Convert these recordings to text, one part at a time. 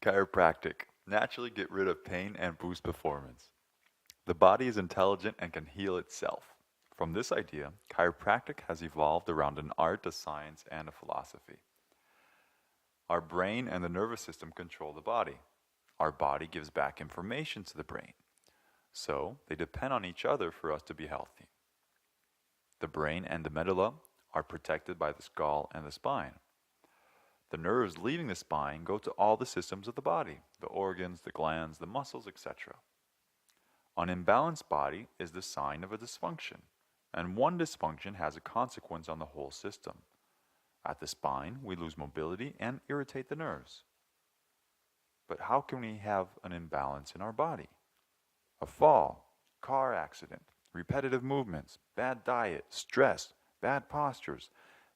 Chiropractic. Naturally get rid of pain and boost performance. The body is intelligent and can heal itself. From this idea, chiropractic has evolved around an art, a science, and a philosophy. Our brain and the nervous system control the body. Our body gives back information to the brain. So, they depend on each other for us to be healthy. The brain and the medulla are protected by the skull and the spine. The nerves leaving the spine go to all the systems of the body, the organs, the glands, the muscles, etc. An imbalanced body is the sign of a dysfunction, and one dysfunction has a consequence on the whole system. At the spine, we lose mobility and irritate the nerves. But how can we have an imbalance in our body? A fall, car accident, repetitive movements, bad diet, stress, bad postures,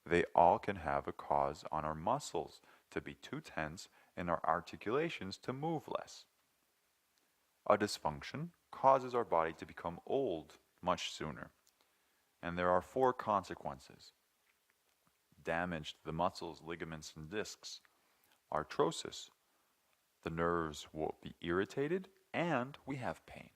they all can have a cause on our muscles to be too tense and our articulations to move less. A dysfunction causes our body to become old much sooner, and there are 4 consequences. Damage to the muscles, ligaments, and discs. Arthrosis. The nerves will be irritated and we have pain.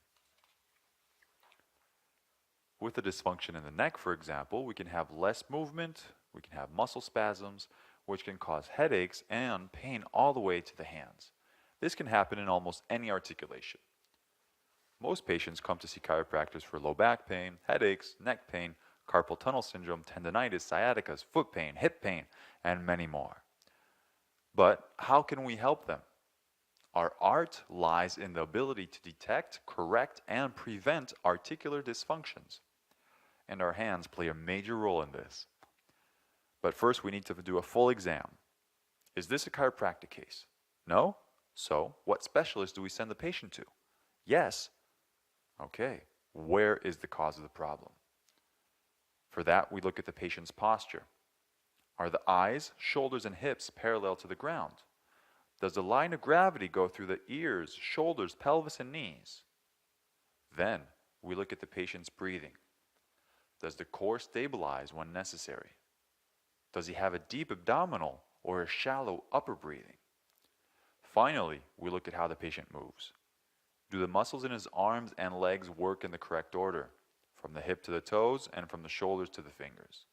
With a dysfunction in the neck, for example, we can have less movement, we can have muscle spasms, which can cause headaches and pain all the way to the hands. This can happen in almost any articulation. Most patients come to see chiropractors for low back pain, headaches, neck pain, carpal tunnel syndrome, tendonitis, sciaticas, foot pain, hip pain, and many more. But how can we help them? Our art lies in the ability to detect, correct, and prevent articular dysfunctions. And our hands play a major role in this. But first we need to do a full exam. Is this a chiropractic case? No? So, what specialist do we send the patient to? Yes. Okay, where is the cause of the problem? For that, we look at the patient's posture. Are the eyes, shoulders, and hips parallel to the ground? Does the line of gravity go through the ears, shoulders, pelvis, and knees? Then, we look at the patient's breathing. Does the core stabilize when necessary? Does he have a deep abdominal or a shallow upper breathing? Finally, we look at how the patient moves. Do the muscles in his arms and legs work in the correct order, from the hip to the toes and from the shoulders to the fingers?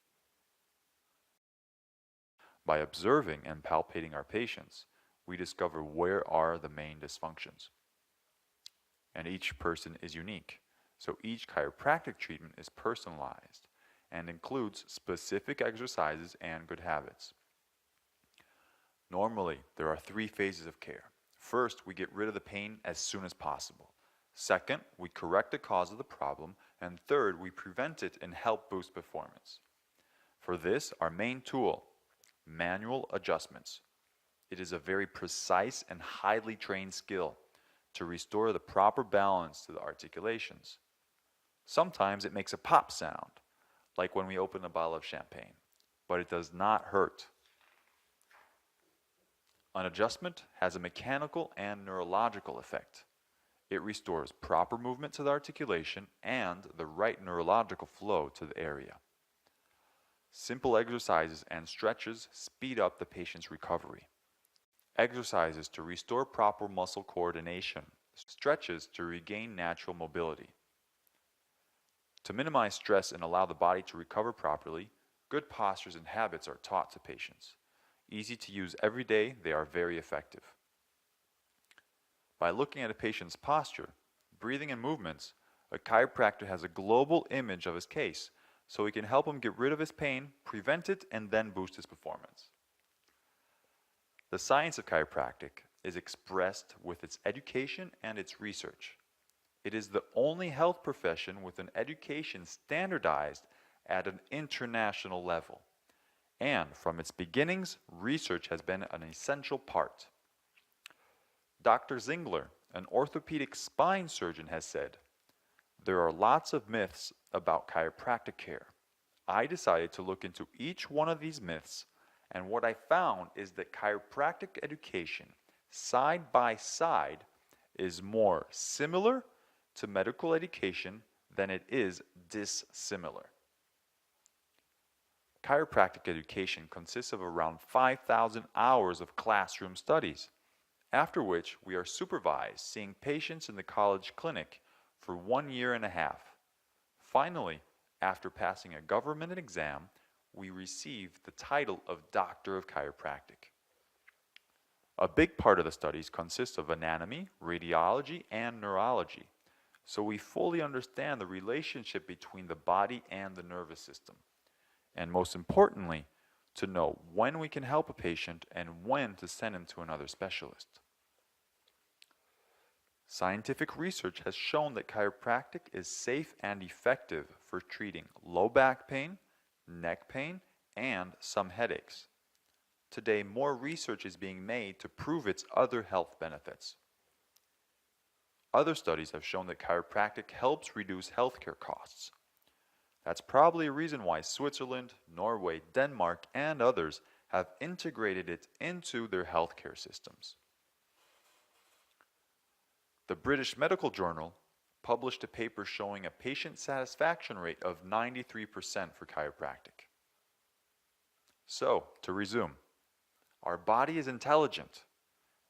By observing and palpating our patients, we discover where are the main dysfunctions. And each person is unique, so each chiropractic treatment is personalized and includes specific exercises and good habits. Normally, there are 3 phases of care. First, we get rid of the pain as soon as possible. Second, we correct the cause of the problem. And third, we prevent it and help boost performance. For this, our main tool, manual adjustments. It is a very precise and highly trained skill to restore the proper balance to the articulations. Sometimes it makes a pop sound, like when we open a bottle of champagne, but it does not hurt. An adjustment has a mechanical and neurological effect. It restores proper movement to the articulation and the right neurological flow to the area. Simple exercises and stretches speed up the patient's recovery. Exercises to restore proper muscle coordination, stretches to regain natural mobility. To minimize stress and allow the body to recover properly, good postures and habits are taught to patients. Easy to use every day, they are very effective. By looking at a patient's posture, breathing, and movements, a chiropractor has a global image of his case, so he can help him get rid of his pain, prevent it, and then boost his performance. The science of chiropractic is expressed with its education and its research. It is the only health profession with an education standardized at an international level. And from its beginnings, research has been an essential part. Dr. Zingler, an orthopedic spine surgeon, has said, "There are lots of myths about chiropractic care. I decided to look into each one of these myths, and what I found is that chiropractic education, side by side, is more similar to medical education than it is dissimilar." Chiropractic education consists of around 5,000 hours of classroom studies, after which we are supervised seeing patients in the college clinic for 1 year and a half. Finally, after passing a government exam, we receive the title of Doctor of Chiropractic. A big part of the studies consists of anatomy, radiology, and neurology, so we fully understand the relationship between the body and the nervous system. And most importantly, to know when we can help a patient and when to send him to another specialist. Scientific research has shown that chiropractic is safe and effective for treating low back pain, neck pain, and some headaches. Today, more research is being made to prove its other health benefits. Other studies have shown that chiropractic helps reduce healthcare costs. That's probably a reason why Switzerland, Norway, Denmark, and others have integrated it into their healthcare systems. The British Medical Journal published a paper showing a patient satisfaction rate of 93% for chiropractic. So, to resume, our body is intelligent.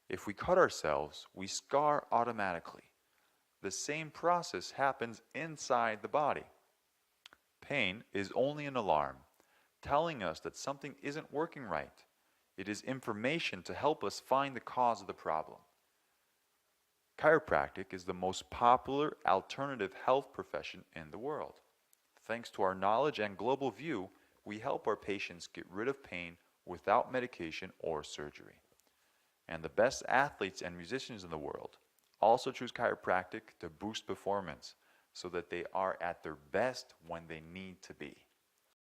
If we cut ourselves, we scar automatically. The same process happens inside the body. Pain is only an alarm, telling us that something isn't working right. It is information to help us find the cause of the problem. Chiropractic is the most popular alternative health profession in the world. Thanks to our knowledge and global view, we help our patients get rid of pain without medication or surgery. And the best athletes and musicians in the world also choose chiropractic to boost performance so that they are at their best when they need to be.